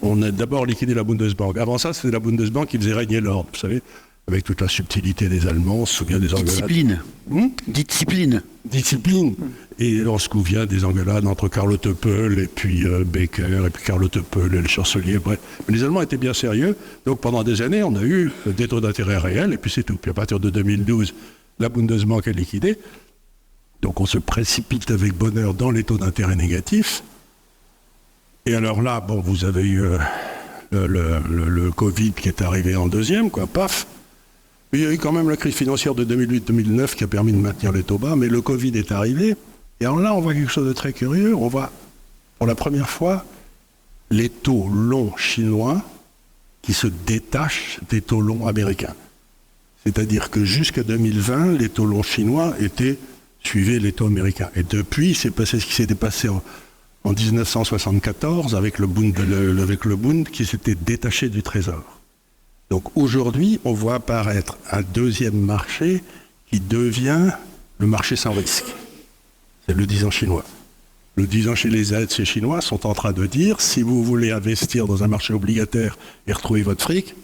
on a d'abord liquidé la Bundesbank. Avant ça, c'était la Bundesbank qui faisait régner l'ordre, vous savez, avec toute la subtilité des Allemands, on se souvient des engueulades. Discipline. Discipline. Et on se souvient des engueulades entre Karl Teupel et puis Becker, et puis Karl Teupel et le chancelier, bref. Mais les Allemands étaient bien sérieux, donc pendant des années, on a eu des taux d'intérêt réels, et puis c'est tout. Puis à partir de 2012, la Bundesbank est liquidée, donc on se précipite avec bonheur dans les taux d'intérêt négatifs. Et alors là, bon, vous avez eu le Covid qui est arrivé en deuxième, quoi, paf. Il y a eu quand même la crise financière de 2008-2009 qui a permis de maintenir les taux bas, mais le Covid est arrivé. Et alors là, on voit quelque chose de très curieux. On voit, pour la première fois, les taux longs chinois qui se détachent des taux longs américains. C'est-à-dire que jusqu'à 2020, les taux longs chinois suivaient les taux américains. Et depuis, c'est passé ce qui s'était passé en 1974 avec le Bund qui s'était détaché du Trésor. Donc aujourd'hui, on voit apparaître un deuxième marché qui devient le marché sans risque. C'est le 10 ans chinois. Le 10 ans chez les chinois sont en train de dire, si vous voulez investir dans un marché obligataire et retrouver votre fric,